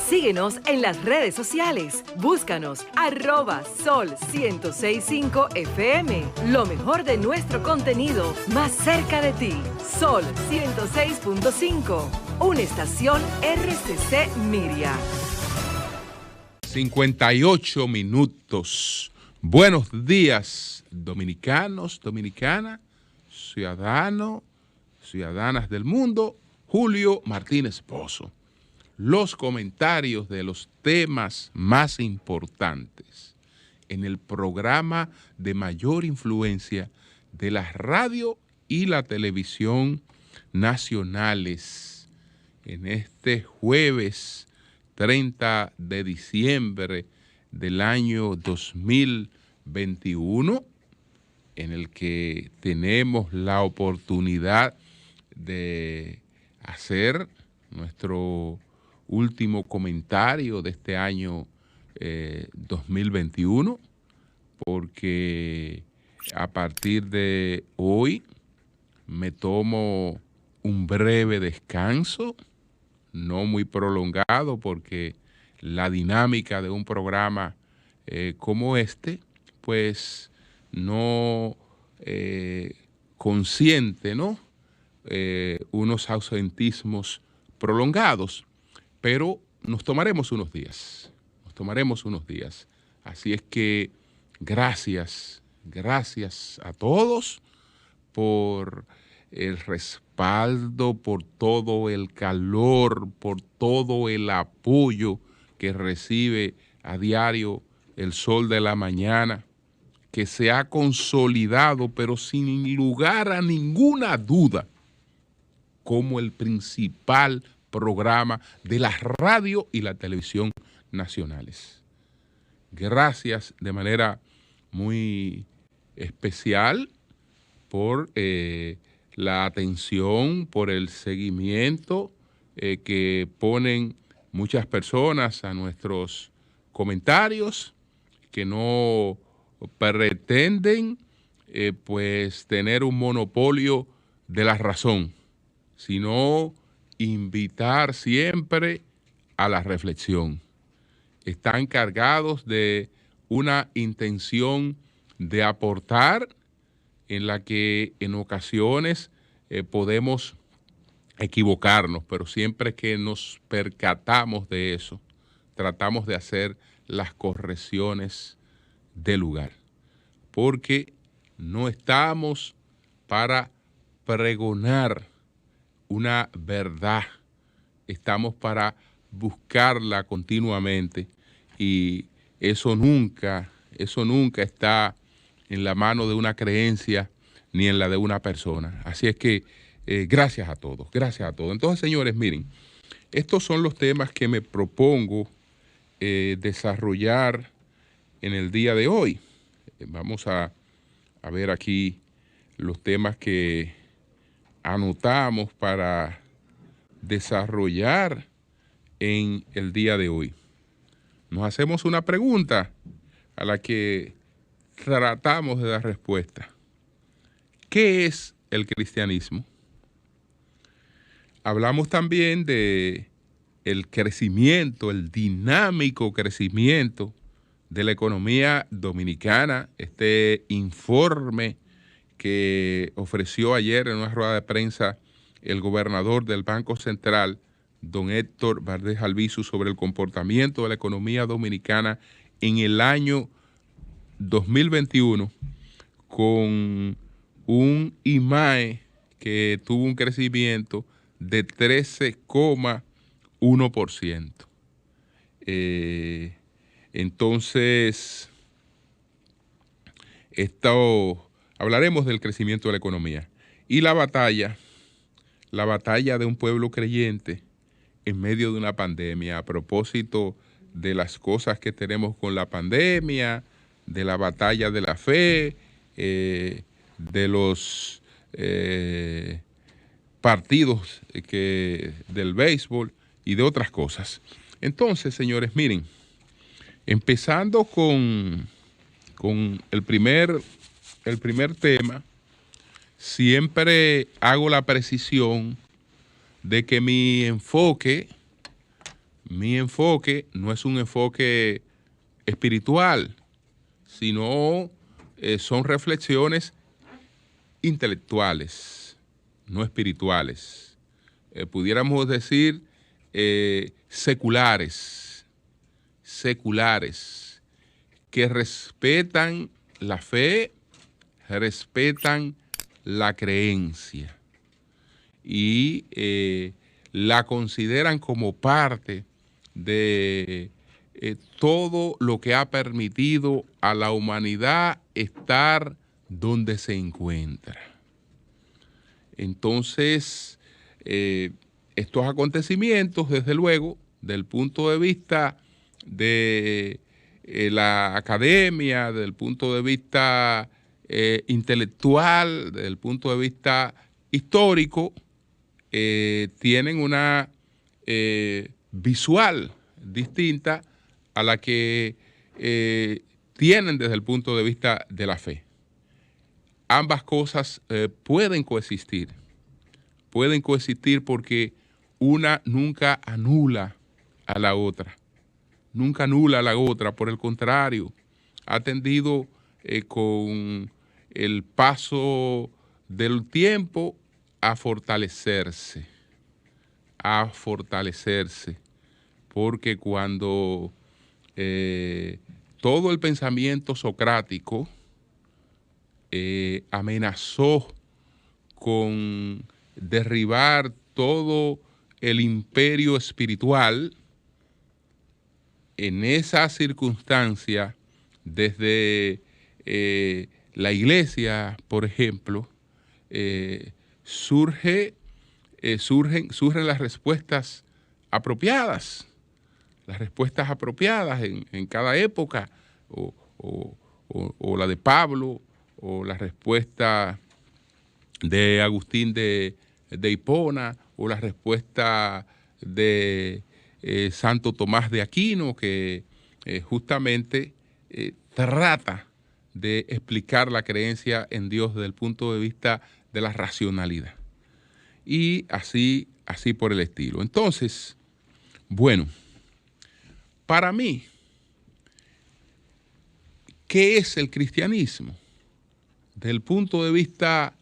Síguenos en las redes sociales. Búscanos @Sol1065 FM. Lo mejor de nuestro contenido más cerca de ti. Sol 106.5. Una estación RCC Miria. 58 minutos. Buenos días, dominicanos, dominicanas, ciudadanos, ciudadanas del mundo. Julio Martínez Pozo. Los comentarios de los temas más importantes en el programa de mayor influencia de la radio y la televisión nacionales en este jueves 30 de diciembre del año 2021, en el que tenemos la oportunidad de hacer nuestro último comentario de este año 2021, porque a partir de hoy me tomo un breve descanso, no muy prolongado, porque la dinámica de un programa como este, pues no consiente, ¿no? Unos ausentismos prolongados, pero nos tomaremos unos días, Así es que gracias a todos por el respaldo, por todo el calor, por todo el apoyo que recibe a diario el Sol de la Mañana, que se ha consolidado, pero sin lugar a ninguna duda, como el principal programa de la radio y la televisión nacionales. Gracias de manera muy especial por la atención, por el seguimiento que ponen muchas personas a nuestros comentarios, que no pretenden pues tener un monopolio de la razón, sino invitar siempre a la reflexión. Están cargados de una intención de aportar, en la que en ocasiones podemos equivocarnos, pero siempre que nos percatamos de eso, tratamos de hacer las correcciones de lugar, porque no estamos para pregonar una verdad, estamos para buscarla continuamente, y eso nunca está en la mano de una creencia ni en la de una persona. Así es que gracias a todos. Entonces, señores, miren, estos son los temas que me propongo desarrollar en el día de hoy. Vamos a ver aquí los temas que anotamos para desarrollar en el día de hoy. Nos hacemos una pregunta a la que tratamos de dar respuesta. ¿Qué es el cristianismo? Hablamos también de el crecimiento, el dinámico crecimiento de la economía dominicana. Este informe que ofreció ayer en una rueda de prensa el gobernador del Banco Central, don Héctor Valdés Albizu, sobre el comportamiento de la economía dominicana en el año 2021, con un IMAE que tuvo un crecimiento de 13,1%. Entonces, hablaremos del crecimiento de la economía y la batalla de un pueblo creyente en medio de una pandemia, a propósito de las cosas que tenemos con la pandemia, de la batalla de la fe, de los partidos del béisbol y de otras cosas. Entonces, señores, miren, empezando con el primer tema, siempre hago la precisión de que mi enfoque Mi enfoque no es un enfoque espiritual, sino son reflexiones intelectuales, no espirituales. Pudiéramos decir seculares, que respetan la fe, respetan la creencia y la consideran como parte de todo lo que ha permitido a la humanidad estar donde se encuentra. Entonces, estos acontecimientos, desde luego, del punto de vista de la academia, desde el punto de vista intelectual, desde el punto de vista histórico, tienen una visual distinta a la que tienen desde el punto de vista de la fe. Ambas cosas pueden coexistir porque una nunca anula a la otra, por el contrario, ha tendido con el paso del tiempo a fortalecerse, porque cuando todo el pensamiento socrático amenazó con derribar todo el imperio espiritual, en esa circunstancia, desde la iglesia, por ejemplo, surgen las respuestas apropiadas, en cada época, o la de Pablo, o la respuesta de Agustín de Hipona, o la respuesta de Santo Tomás de Aquino, que justamente trata de explicar la creencia en Dios desde el punto de vista de la racionalidad. Y así por el estilo. Entonces, bueno, para mí, ¿qué es el cristianismo? Desde el punto de vista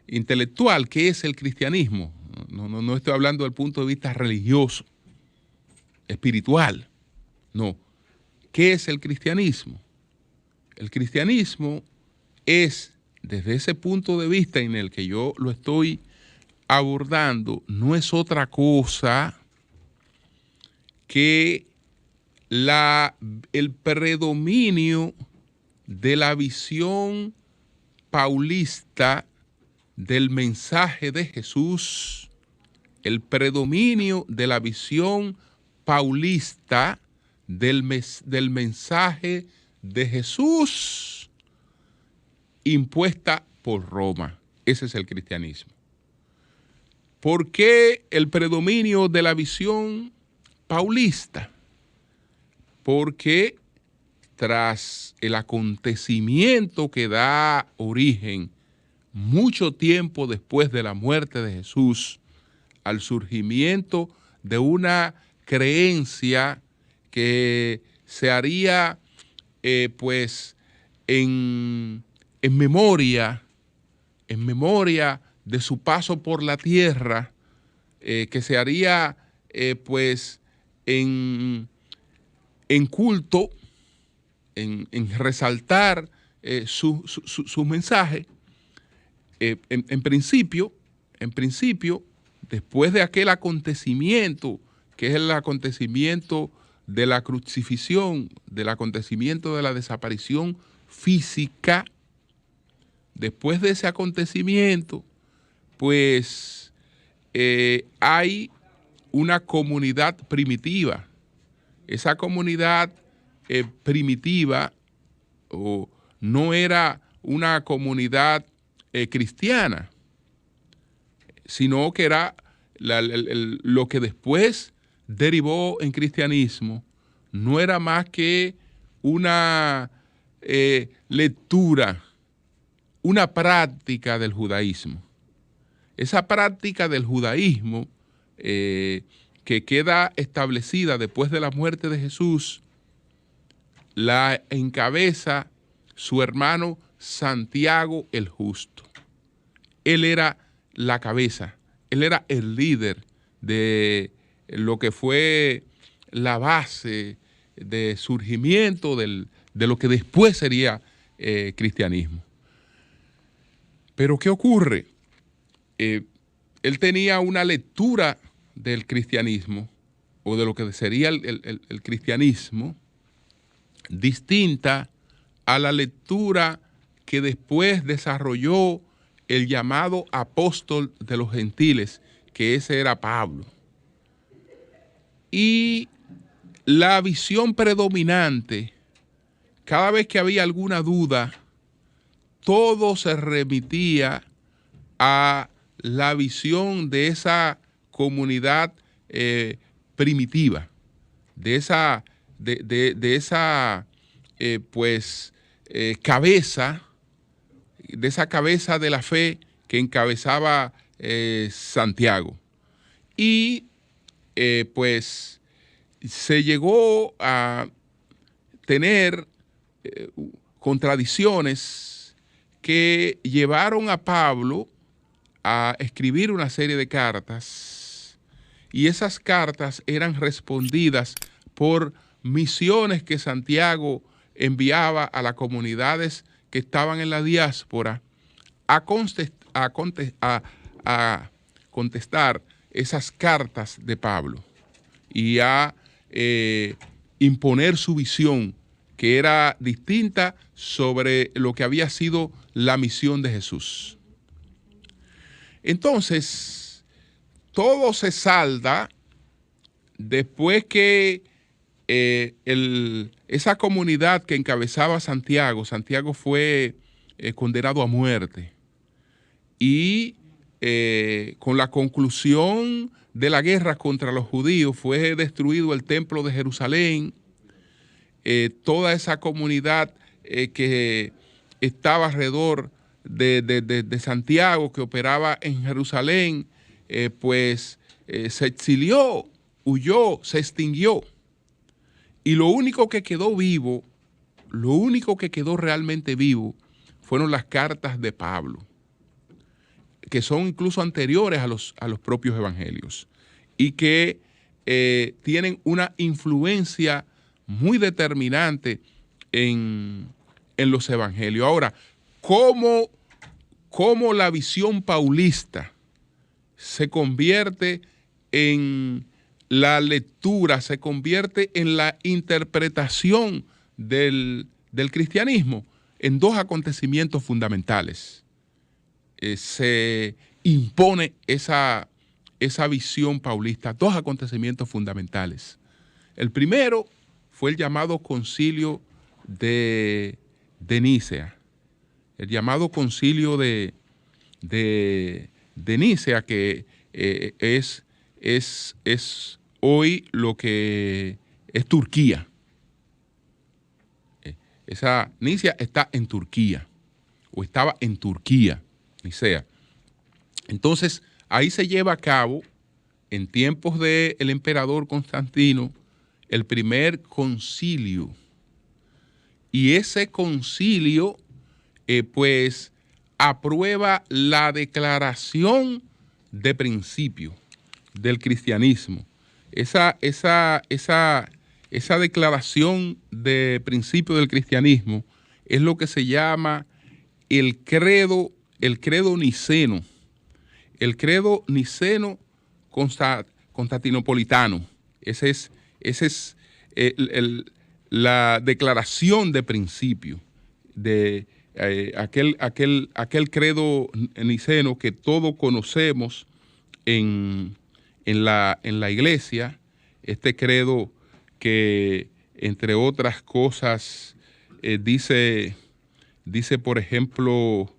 intelectual, ¿qué es el cristianismo? No estoy hablando del punto de vista religioso, espiritual. No. ¿Qué es el cristianismo? El cristianismo es, desde ese punto de vista en el que yo lo estoy abordando, no es otra cosa que el predominio de la visión paulista del mensaje de Jesús, el predominio de la visión paulista del mensaje de Jesús impuesta por Roma. Ese es el cristianismo. ¿Por qué el predominio de la visión paulista? Porque tras el acontecimiento que da origen mucho tiempo después de la muerte de Jesús al surgimiento de una creencia que se haría pues en memoria de su paso por la tierra, que se haría pues en culto, en resaltar su mensaje. En principio, después de aquel acontecimiento, que es el acontecimiento de la crucifixión, del acontecimiento de la desaparición física, después de ese acontecimiento, pues hay una comunidad primitiva. Esa comunidad primitiva no era una comunidad cristiana, sino que era lo que después derivó en cristianismo, no era más que una lectura, una práctica del judaísmo. Esa práctica del judaísmo que que queda establecida después de la muerte de Jesús, la encabeza su hermano Santiago el Justo. Él era la cabeza, él era el líder de lo que fue la base de surgimiento de lo que después sería cristianismo. Pero ¿qué ocurre? Él tenía una lectura del cristianismo, o de lo que sería el cristianismo, distinta a la lectura que después desarrolló el llamado apóstol de los gentiles, que ese era Pablo. Y la visión predominante, cada vez que había alguna duda, todo se remitía a la visión de esa comunidad primitiva, de esa cabeza de la fe que encabezaba Santiago. Y pues se llegó a tener contradicciones que llevaron a Pablo a escribir una serie de cartas, y esas cartas eran respondidas por misiones que Santiago enviaba a las comunidades que estaban en la diáspora a contestar esas cartas de Pablo y a imponer su visión, que era distinta sobre lo que había sido la misión de Jesús. Entonces, todo se salda después que esa comunidad que encabezaba Santiago fue condenado a muerte. Y con la conclusión de la guerra contra los judíos fue destruido el templo de Jerusalén. Toda esa comunidad que estaba alrededor de Santiago, que operaba en Jerusalén, se exilió, huyó, se extinguió. Y lo único que quedó vivo, lo único que quedó realmente vivo, fueron las cartas de Pablo, que son incluso anteriores a los propios evangelios, y que tienen una influencia muy determinante en los evangelios. Ahora, ¿cómo la visión paulista se convierte en la lectura, se convierte en la interpretación del cristianismo? En dos acontecimientos fundamentales se impone esa visión paulista, dos acontecimientos fundamentales. El primero fue el llamado concilio de Nicea, el llamado concilio de Nicea, que es hoy lo que es Turquía. Esa Nicea está en Turquía, o estaba en Turquía, Nicea. Entonces, ahí se lleva a cabo, en tiempos del emperador Constantino, el primer concilio. Y ese concilio, aprueba la declaración de principio del cristianismo. Esa declaración de principio del cristianismo es lo que se llama el credo niceno. El credo niceno constantinopolitano. Esa es la declaración de principio de aquel credo niceno que todos conocemos en la iglesia. Este credo que, entre otras cosas, dice, por ejemplo,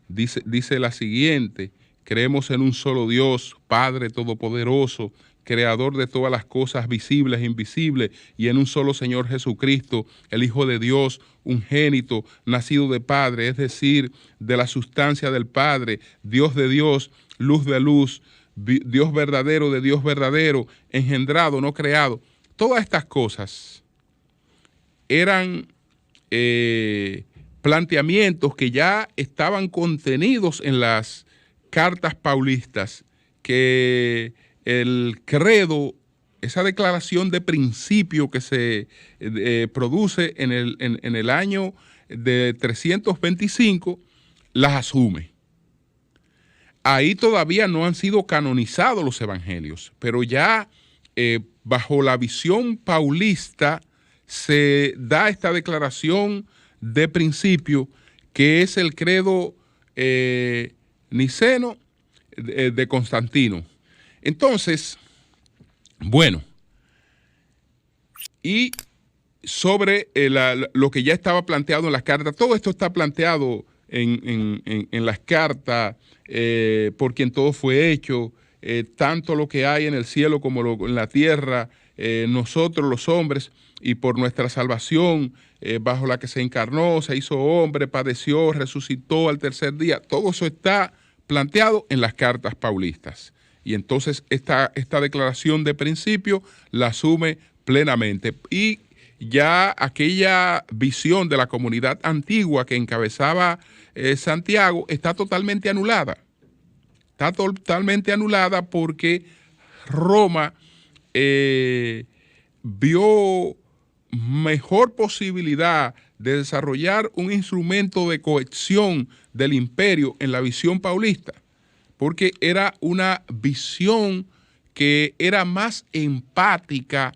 dice la siguiente: creemos en un solo Dios, Padre Todopoderoso, Creador de todas las cosas visibles e invisibles, y en un solo Señor Jesucristo, el Hijo de Dios, unigénito, nacido de Padre, es decir, de la sustancia del Padre, Dios de Dios, luz de luz, Dios verdadero de Dios verdadero, engendrado, no creado. Todas estas cosas eran planteamientos que ya estaban contenidos en las cartas paulistas, que el credo, esa declaración de principio que se produce en el año de 325, las asume. Ahí todavía no han sido canonizados los evangelios, pero ya bajo la visión paulista se da esta declaración de principio, que es el credo niceno de Constantino. Entonces, bueno, y sobre lo que ya estaba planteado en las cartas, todo esto está planteado en las cartas, por quien todo fue hecho, tanto lo que hay en el cielo como en la tierra, nosotros los hombres, y por nuestra salvación, bajo la que se encarnó, se hizo hombre, padeció, resucitó al tercer día. Todo eso está planteado en las cartas paulistas. Y entonces esta declaración de principio la asume plenamente. Y ya aquella visión de la comunidad antigua que encabezaba Santiago está totalmente anulada. Está totalmente anulada porque Roma vio mejor posibilidad de desarrollar un instrumento de cohesión del imperio en la visión paulista, porque era una visión que era más empática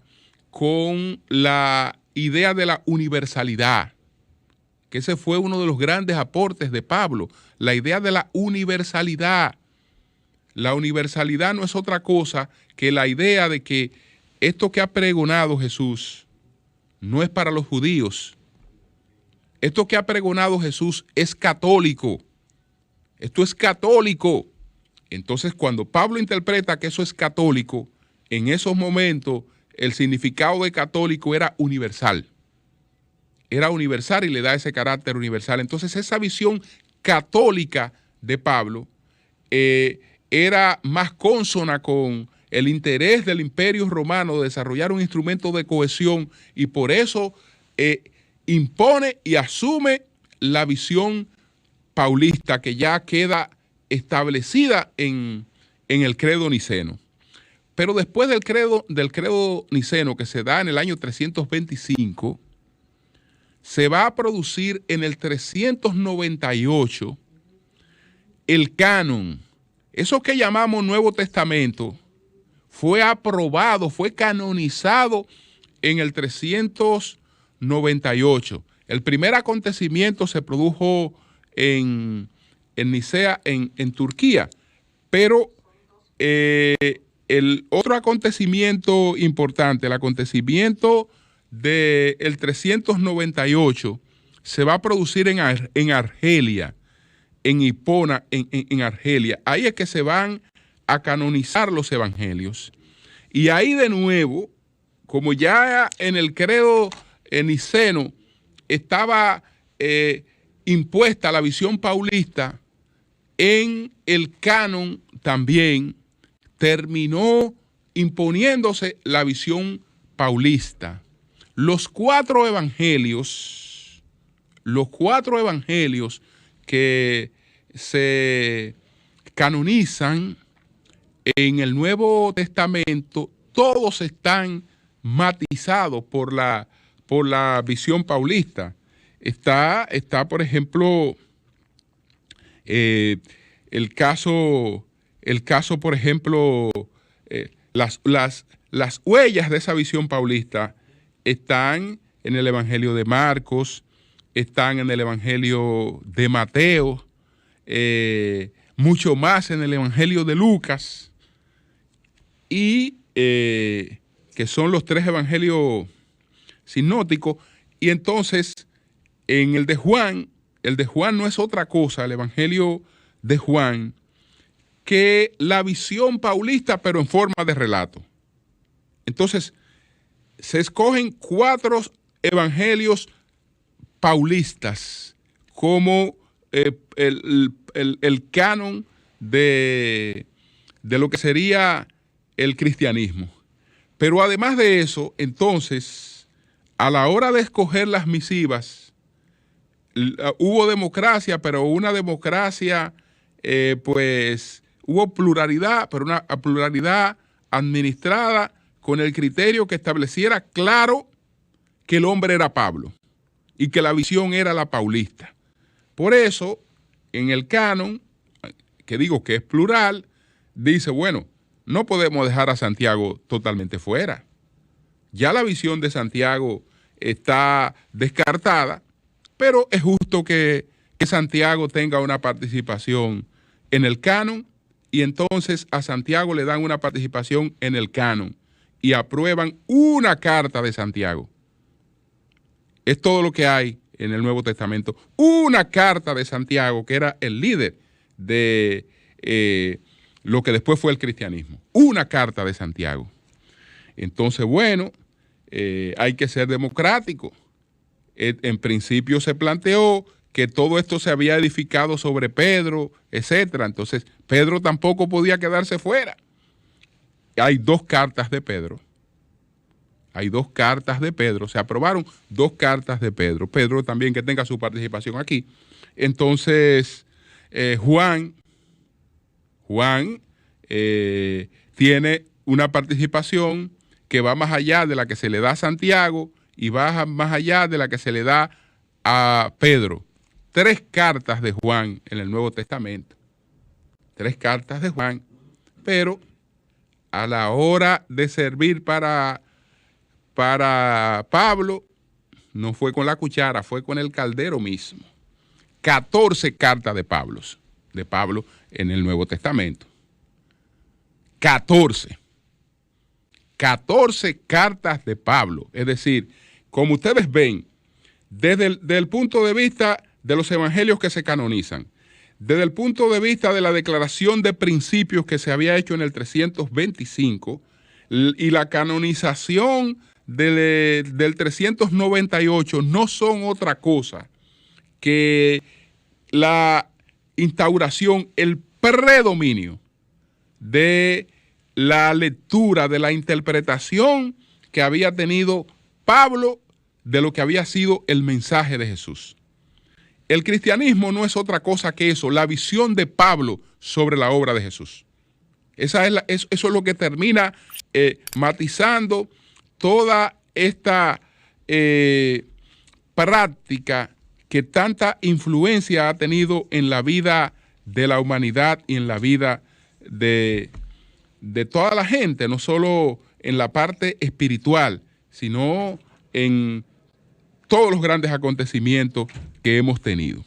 con la idea de la universalidad, que ese fue uno de los grandes aportes de Pablo, la idea de la universalidad. La universalidad no es otra cosa que la idea de que esto que ha pregonado Jesús no es para los judíos. Esto que ha pregonado Jesús es católico. Esto es católico. Entonces, cuando Pablo interpreta que eso es católico, en esos momentos el significado de católico era universal. Era universal y le da ese carácter universal. Entonces, esa visión católica de Pablo era más consona con el interés del Imperio Romano de desarrollar un instrumento de cohesión, y por eso impone y asume la visión paulista que ya queda establecida en el credo niceno. Pero después del credo niceno, que se da en el año 325, se va a producir en el 398 el canon. Eso que llamamos Nuevo Testamento fue aprobado, fue canonizado en el 398. El primer acontecimiento se produjo en Nicea, en Turquía, pero el otro acontecimiento importante, el acontecimiento del 398, se va a producir en Argelia, en Hipona, en Argelia. Ahí es que se van a canonizar los evangelios. Y ahí de nuevo, como ya en el credo niceno estaba impuesta la visión paulista, en el canon también terminó imponiéndose la visión paulista. Los cuatro evangelios que se canonizan en el Nuevo Testamento, todos están matizados por la visión paulista. Está por ejemplo, el caso, por ejemplo, las huellas de esa visión paulista están en el Evangelio de Marcos, están en el Evangelio de Mateo, mucho más en el Evangelio de Lucas, y que son los tres evangelios sinópticos. Y entonces en el de Juan no es otra cosa, el Evangelio de Juan, que la visión paulista, pero en forma de relato. Entonces se escogen cuatro evangelios paulistas como el canon de de lo que sería el cristianismo. Pero además de eso, entonces, a la hora de escoger las misivas, hubo democracia, pero una democracia, pues, hubo pluralidad, pero una pluralidad administrada con el criterio que estableciera claro que el hombre era Pablo y que la visión era la paulista. Por eso, en el canon, que digo que es plural, dice, bueno, no podemos dejar a Santiago totalmente fuera. Ya la visión de Santiago está descartada, pero es justo que Santiago tenga una participación en el canon, y entonces a Santiago le dan una participación en el canon y aprueban una carta de Santiago. Es todo lo que hay en el Nuevo Testamento. Una carta de Santiago, que era el líder de lo que después fue el cristianismo. Una carta de Santiago. Entonces, bueno, hay que ser democrático. En principio se planteó que todo esto se había edificado sobre Pedro, etcétera. Entonces, Pedro tampoco podía quedarse fuera. Hay 2 cartas de Pedro. Hay 2 cartas de Pedro. Se aprobaron 2 cartas de Pedro. Pedro también que tenga su participación aquí. Entonces, Juan tiene una participación que va más allá de la que se le da a Santiago y va más allá de la que se le da a Pedro. 3 cartas de Juan en el Nuevo Testamento. 3 cartas de Juan, pero a la hora de servir para Pablo, no fue con la cuchara, fue con el caldero mismo. 14 cartas de Pablo en el Nuevo Testamento. 14 cartas de Pablo. Es decir, como ustedes ven, desde el punto de vista de los evangelios que se canonizan, desde el punto de vista de la declaración de principios que se había hecho en el 325 y la canonización del 398, no son otra cosa que la instauración, el predominio de la lectura, de la interpretación que había tenido Pablo de lo que había sido el mensaje de Jesús. El cristianismo no es otra cosa que eso, la visión de Pablo sobre la obra de Jesús. Eso es lo que termina matizando toda esta práctica que tanta influencia ha tenido en la vida de la humanidad y en la vida de toda la gente, no solo en la parte espiritual, sino en todos los grandes acontecimientos que hemos tenido.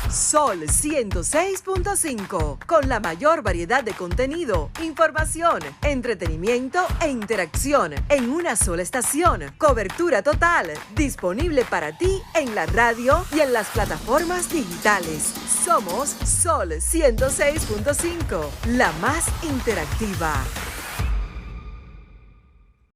Sol 106.5, con la mayor variedad de contenido, información, entretenimiento e interacción en una sola estación. Cobertura total, disponible para ti en la radio y en las plataformas digitales. Somos Sol 106.5, la más interactiva.